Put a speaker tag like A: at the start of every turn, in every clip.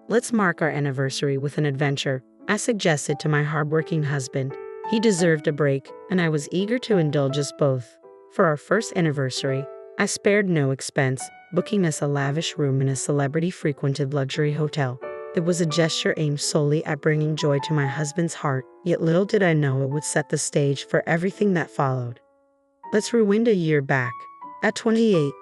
A: Let's mark our anniversary with an adventure, I suggested to my hardworking husband. He deserved a break, and I was eager to indulge us both. For our first anniversary, I spared no expense, booking us a lavish room in a celebrity-frequented luxury hotel. It was a gesture aimed solely at bringing joy to my husband's heart, yet little did I know it would set the stage for everything that followed. Let's rewind a year back. At 28,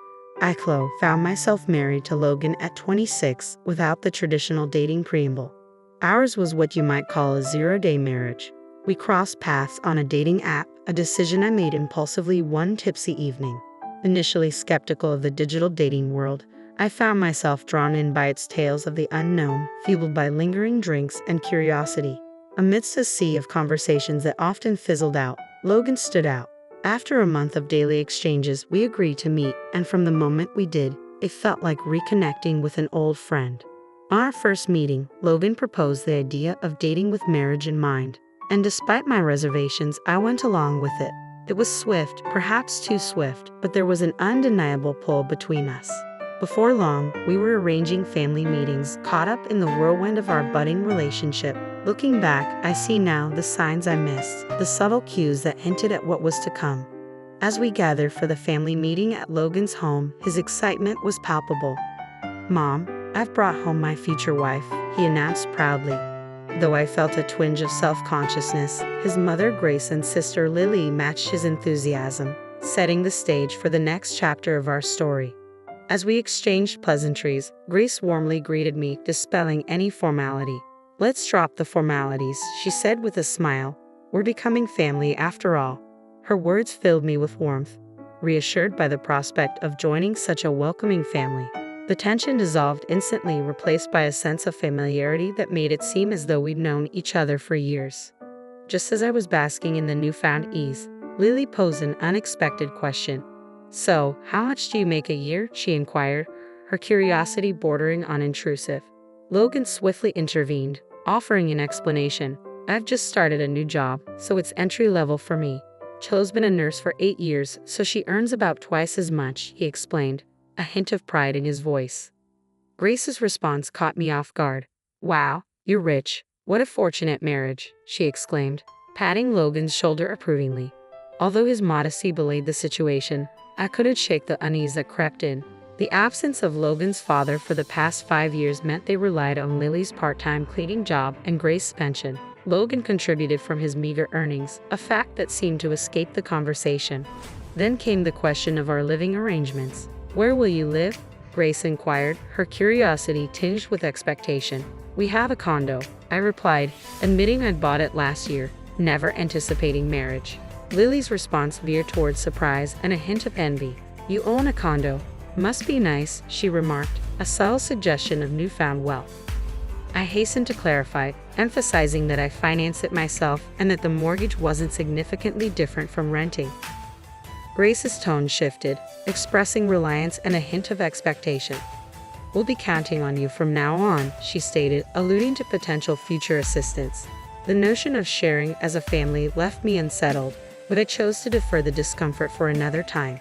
A: I found myself married to Logan at 26 without the traditional dating preamble. Ours was what you might call a zero-day marriage. We crossed paths on a dating app, a decision I made impulsively one tipsy evening. Initially skeptical of the digital dating world, I found myself drawn in by its tales of the unknown, fueled by lingering drinks and curiosity. Amidst a sea of conversations that often fizzled out, Logan stood out. After a month of daily exchanges, we agreed to meet, and from the moment we did, it felt like reconnecting with an old friend. On our first meeting, Logan proposed the idea of dating with marriage in mind, and despite my reservations, I went along with it. It was swift, perhaps too swift, but there was an undeniable pull between us. Before long, we were arranging family meetings, caught up in the whirlwind of our budding relationship. Looking back, I see now the signs I missed, the subtle cues that hinted at what was to come. As we gathered for the family meeting at Logan's home, his excitement was palpable. "Mom, I've brought home my future wife," he announced proudly. Though I felt a twinge of self-consciousness, his mother Grace and sister Lily matched his enthusiasm, setting the stage for the next chapter of our story. As we exchanged pleasantries, Grace warmly greeted me, dispelling any formality. "Let's drop the formalities," she said with a smile. "We're becoming family after all." Her words filled me with warmth, reassured by the prospect of joining such a welcoming family. The tension dissolved instantly, replaced by a sense of familiarity that made it seem as though we'd known each other for years. Just as I was basking in the newfound ease, Lily posed an unexpected question. "So, how much do you make a year?" she inquired, her curiosity bordering on intrusive. Logan swiftly intervened, offering an explanation. "I've just started a new job, so it's entry level for me. Cho's been a nurse for 8 years, so she earns about twice as much," he explained, a hint of pride in his voice. Grace's response caught me off guard. "Wow, you're rich. What a fortunate marriage," she exclaimed, patting Logan's shoulder approvingly. Although his modesty belied the situation, I couldn't shake the unease that crept in. The absence of Logan's father for the past 5 years meant they relied on Lily's part-time cleaning job and Grace's pension. Logan contributed from his meager earnings, a fact that seemed to escape the conversation. Then came the question of our living arrangements. "Where will you live?" Grace inquired, her curiosity tinged with expectation. "We have a condo," I replied, admitting I'd bought it last year, never anticipating marriage. Lily's response veered towards surprise and a hint of envy. "You own a condo. Must be nice," she remarked, a subtle suggestion of newfound wealth. I hastened to clarify, emphasizing that I financed it myself and that the mortgage wasn't significantly different from renting. Grace's tone shifted, expressing reliance and a hint of expectation. "We'll be counting on you from now on," she stated, alluding to potential future assistance. The notion of sharing as a family left me unsettled, but I chose to defer the discomfort for another time.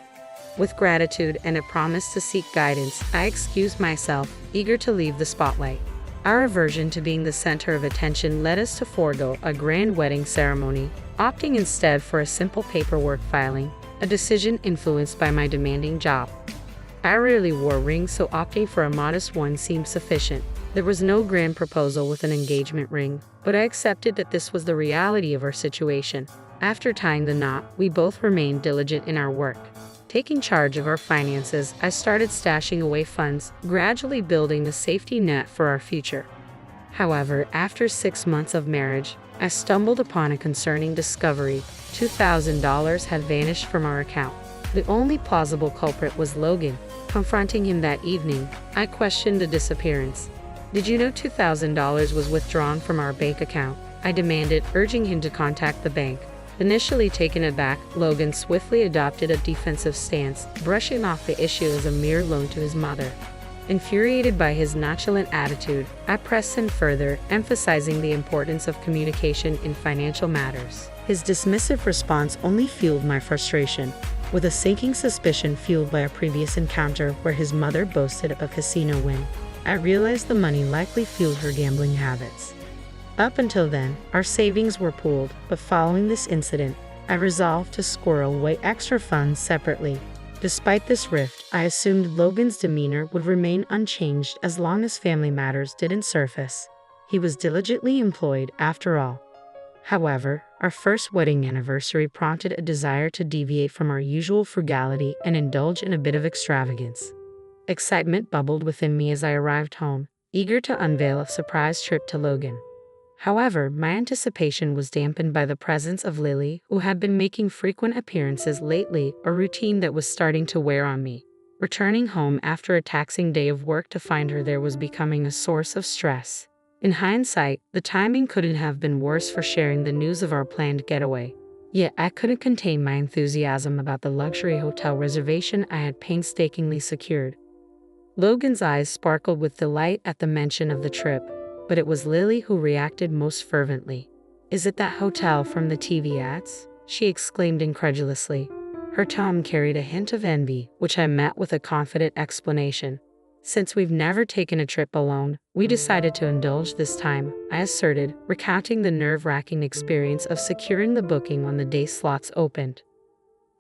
A: With gratitude and a promise to seek guidance, I excused myself, eager to leave the spotlight. Our aversion to being the center of attention led us to forego a grand wedding ceremony, opting instead for a simple paperwork filing, a decision influenced by my demanding job. I rarely wore rings, so opting for a modest one seemed sufficient. There was no grand proposal with an engagement ring, but I accepted that this was the reality of our situation. After tying the knot, we both remained diligent in our work. Taking charge of our finances, I started stashing away funds, gradually building the safety net for our future. However, after 6 months of marriage, I stumbled upon a concerning discovery. $2,000 had vanished from our account. The only plausible culprit was Logan. Confronting him that evening, I questioned the disappearance. "Did you know $2,000 was withdrawn from our bank account?" I demanded, urging him to contact the bank. Initially taken aback, Logan swiftly adopted a defensive stance, brushing off the issue as a mere loan to his mother. Infuriated by his nonchalant attitude, I pressed him further, emphasizing the importance of communication in financial matters. His dismissive response only fueled my frustration, with a sinking suspicion fueled by a previous encounter where his mother boasted of a casino win. I realized the money likely fueled her gambling habits. Up until then, our savings were pooled, but following this incident, I resolved to squirrel away extra funds separately. Despite this rift, I assumed Logan's demeanor would remain unchanged as long as family matters didn't surface. He was diligently employed, after all. However, our first wedding anniversary prompted a desire to deviate from our usual frugality and indulge in a bit of extravagance. Excitement bubbled within me as I arrived home, eager to unveil a surprise trip to Logan. However, my anticipation was dampened by the presence of Lily, who had been making frequent appearances lately, a routine that was starting to wear on me. Returning home after a taxing day of work to find her there was becoming a source of stress. In hindsight, the timing couldn't have been worse for sharing the news of our planned getaway. Yet I couldn't contain my enthusiasm about the luxury hotel reservation I had painstakingly secured. Logan's eyes sparkled with delight at the mention of the trip, but it was Lily who reacted most fervently. "Is it that hotel from the TV ads?" she exclaimed incredulously. Her tone carried a hint of envy, which I met with a confident explanation. "Since we've never taken a trip alone, we decided to indulge this time," I asserted, recounting the nerve-wracking experience of securing the booking on the day slots opened.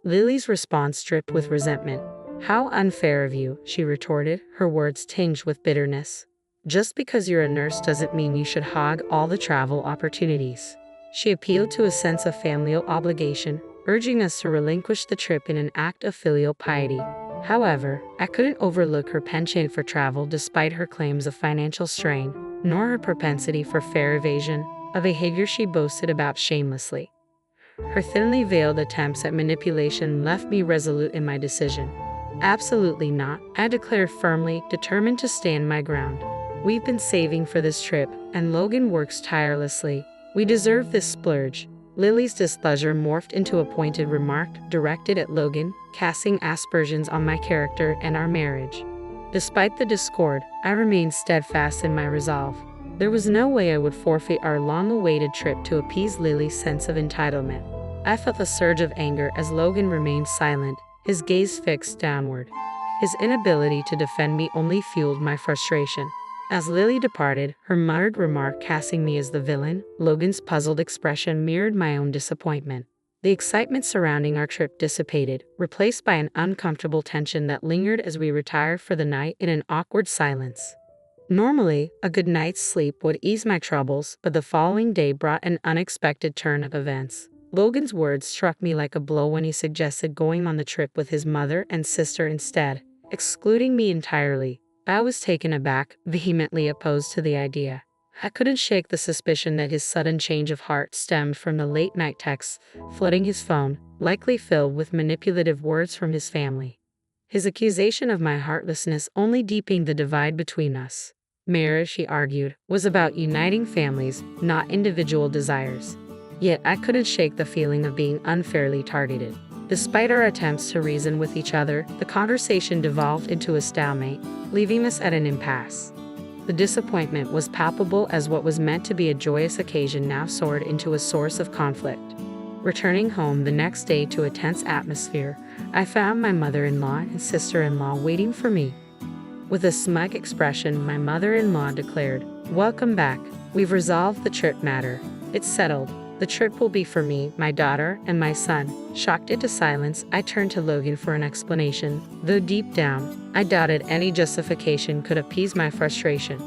A: Lily's response dripped with resentment. "How unfair of you," she retorted, her words tinged with bitterness. "Just because you're a nurse doesn't mean you should hog all the travel opportunities." She appealed to a sense of familial obligation, urging us to relinquish the trip in an act of filial piety. However, I couldn't overlook her penchant for travel despite her claims of financial strain, nor her propensity for fare evasion, a behavior she boasted about shamelessly. Her thinly veiled attempts at manipulation left me resolute in my decision. "Absolutely not," I declared firmly, determined to stand my ground. "We've been saving for this trip, and Logan works tirelessly. We deserve this splurge." Lily's displeasure morphed into a pointed remark directed at Logan, casting aspersions on my character and our marriage. Despite the discord, I remained steadfast in my resolve. There was no way I would forfeit our long-awaited trip to appease Lily's sense of entitlement. I felt a surge of anger as Logan remained silent, his gaze fixed downward. His inability to defend me only fueled my frustration. As Lily departed, her muttered remark casting me as the villain, Logan's puzzled expression mirrored my own disappointment. The excitement surrounding our trip dissipated, replaced by an uncomfortable tension that lingered as we retired for the night in an awkward silence. Normally, a good night's sleep would ease my troubles, but the following day brought an unexpected turn of events. Logan's words struck me like a blow when he suggested going on the trip with his mother and sister instead, excluding me entirely. I was taken aback, vehemently opposed to the idea. I couldn't shake the suspicion that his sudden change of heart stemmed from the late-night texts flooding his phone, likely filled with manipulative words from his family. His accusation of my heartlessness only deepened the divide between us. Marriage, he argued, was about uniting families, not individual desires. Yet I couldn't shake the feeling of being unfairly targeted. Despite our attempts to reason with each other, the conversation devolved into a stalemate, leaving us at an impasse. The disappointment was palpable as what was meant to be a joyous occasion now soared into a source of conflict. Returning home the next day to a tense atmosphere, I found my mother-in-law and sister-in-law waiting for me. With a smug expression, my mother-in-law declared, "Welcome back. We've resolved the trip matter. It's settled. The trip will be for me, my daughter, and my son." Shocked into silence, I turned to Logan for an explanation, though deep down, I doubted any justification could appease my frustration.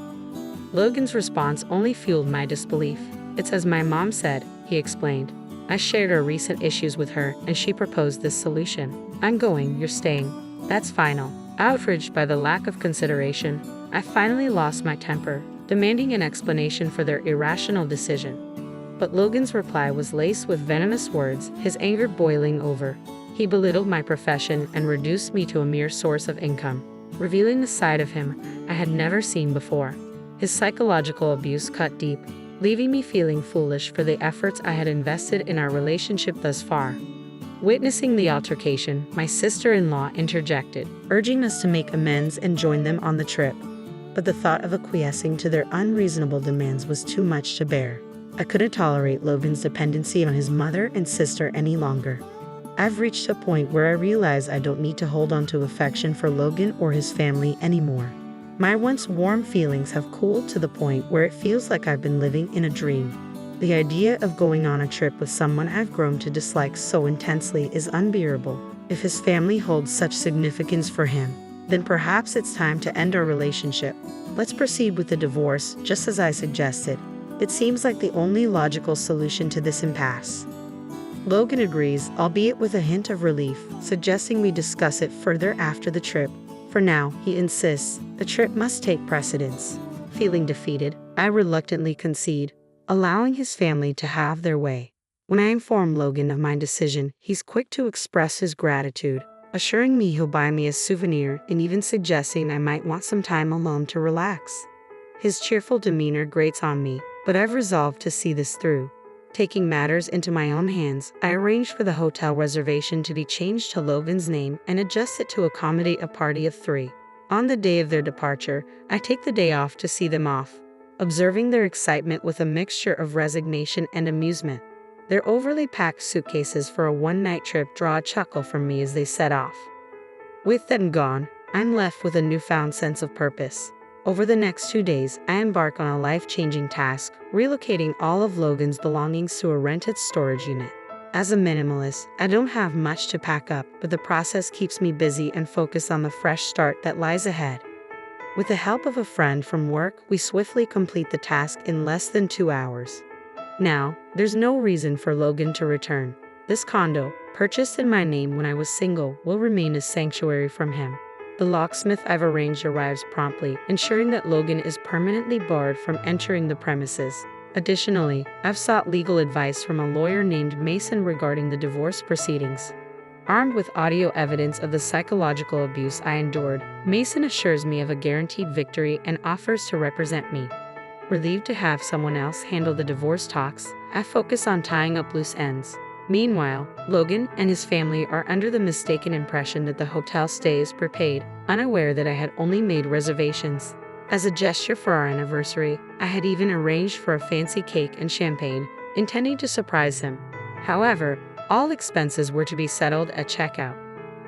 A: Logan's response only fueled my disbelief. "It's as my mom said," he explained. "I shared our recent issues with her, and she proposed this solution. I'm going, you're staying. That's final." Outraged by the lack of consideration, I finally lost my temper, demanding an explanation for their irrational decision. But Logan's reply was laced with venomous words, his anger boiling over. He belittled my profession and reduced me to a mere source of income, revealing a side of him I had never seen before. His psychological abuse cut deep, leaving me feeling foolish for the efforts I had invested in our relationship thus far. Witnessing the altercation, my sister-in-law interjected, urging us to make amends and join them on the trip. But the thought of acquiescing to their unreasonable demands was too much to bear. I couldn't tolerate Logan's dependency on his mother and sister any longer. I've reached a point where I realize I don't need to hold on to affection for Logan or his family anymore. My once warm feelings have cooled to the point where it feels like I've been living in a dream. The idea of going on a trip with someone I've grown to dislike so intensely is unbearable. If his family holds such significance for him, then perhaps it's time to end our relationship. Let's proceed with the divorce, just as I suggested. It seems like the only logical solution to this impasse. Logan agrees, albeit with a hint of relief, suggesting we discuss it further after the trip. For now, he insists, the trip must take precedence. Feeling defeated, I reluctantly concede, allowing his family to have their way. When I inform Logan of my decision, he's quick to express his gratitude, assuring me he'll buy me a souvenir and even suggesting I might want some time alone to relax. His cheerful demeanor grates on me, but I've resolved to see this through. Taking matters into my own hands, I arranged for the hotel reservation to be changed to Logan's name and adjusted to accommodate a party of 3. On the day of their departure, I take the day off to see them off, observing their excitement with a mixture of resignation and amusement. Their overly packed suitcases for a one-night trip draw a chuckle from me as they set off. With them gone, I'm left with a newfound sense of purpose. Over the next 2 days, I embark on a life-changing task, relocating all of Logan's belongings to a rented storage unit. As a minimalist, I don't have much to pack up, but the process keeps me busy and focused on the fresh start that lies ahead. With the help of a friend from work, we swiftly complete the task in less than 2 hours. Now, there's no reason for Logan to return. This condo, purchased in my name when I was single, will remain a sanctuary from him. The locksmith I've arranged arrives promptly, ensuring that Logan is permanently barred from entering the premises. Additionally, I've sought legal advice from a lawyer named Mason regarding the divorce proceedings. Armed with audio evidence of the psychological abuse I endured, Mason assures me of a guaranteed victory and offers to represent me. Relieved to have someone else handle the divorce talks, I focus on tying up loose ends. Meanwhile, Logan and his family are under the mistaken impression that the hotel stay is prepaid, unaware that I had only made reservations. As a gesture for our anniversary, I had even arranged for a fancy cake and champagne, intending to surprise him. However, all expenses were to be settled at checkout.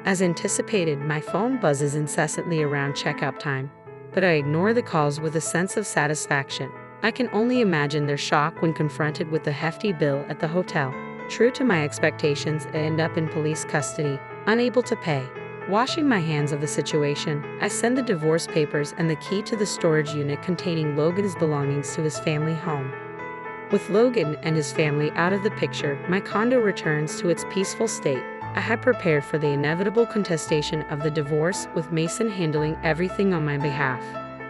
A: As anticipated, my phone buzzes incessantly around checkout time, but I ignore the calls with a sense of satisfaction. I can only imagine their shock when confronted with the hefty bill at the hotel. True to my expectations, I end up in police custody, unable to pay. Washing my hands of the situation, I send the divorce papers and the key to the storage unit containing Logan's belongings to his family home. With Logan and his family out of the picture, my condo returns to its peaceful state. I had prepared for the inevitable contestation of the divorce, with Mason handling everything on my behalf.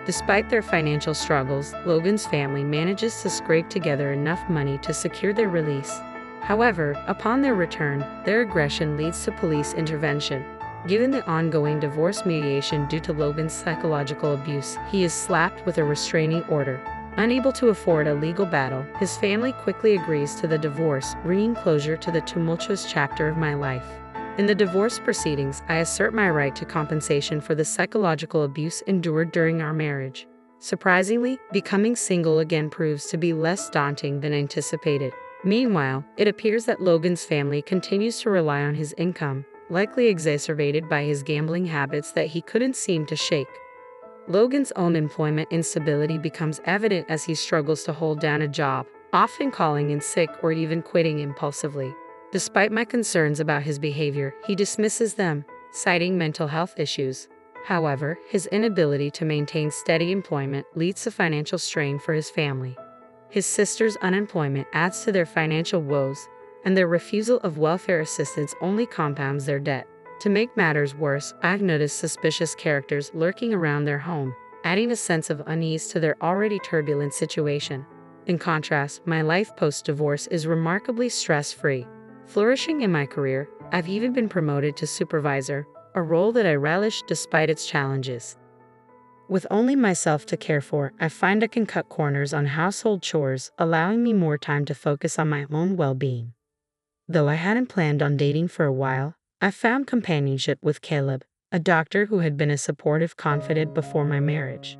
A: Despite their financial struggles, Logan's family manages to scrape together enough money to secure their release. However, upon their return, their aggression leads to police intervention. Given the ongoing divorce mediation due to Logan's psychological abuse, he is slapped with a restraining order. Unable to afford a legal battle, his family quickly agrees to the divorce, bringing closure to the tumultuous chapter of my life. In the divorce proceedings, I assert my right to compensation for the psychological abuse endured during our marriage. Surprisingly, becoming single again proves to be less daunting than anticipated. Meanwhile, it appears that Logan's family continues to rely on his income, likely exacerbated by his gambling habits that he couldn't seem to shake. Logan's own employment instability becomes evident as he struggles to hold down a job, often calling in sick or even quitting impulsively. Despite my concerns about his behavior, he dismisses them, citing mental health issues. However, his inability to maintain steady employment leads to financial strain for his family. His sister's unemployment adds to their financial woes, and their refusal of welfare assistance only compounds their debt. To make matters worse, I've noticed suspicious characters lurking around their home, adding a sense of unease to their already turbulent situation. In contrast, my life post-divorce is remarkably stress-free. Flourishing in my career, I've even been promoted to supervisor, a role that I relish despite its challenges. With only myself to care for, I find I can cut corners on household chores, allowing me more time to focus on my own well-being. Though I hadn't planned on dating for a while, I found companionship with Caleb, a doctor who had been a supportive confidant before my marriage.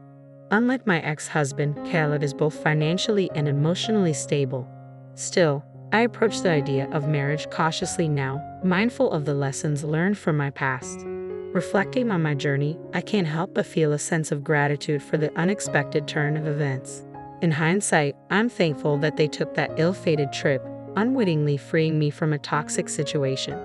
A: Unlike my ex-husband, Caleb is both financially and emotionally stable. Still, I approach the idea of marriage cautiously now, mindful of the lessons learned from my past. Reflecting on my journey, I can't help but feel a sense of gratitude for the unexpected turn of events. In hindsight, I'm thankful that they took that ill-fated trip, unwittingly freeing me from a toxic situation.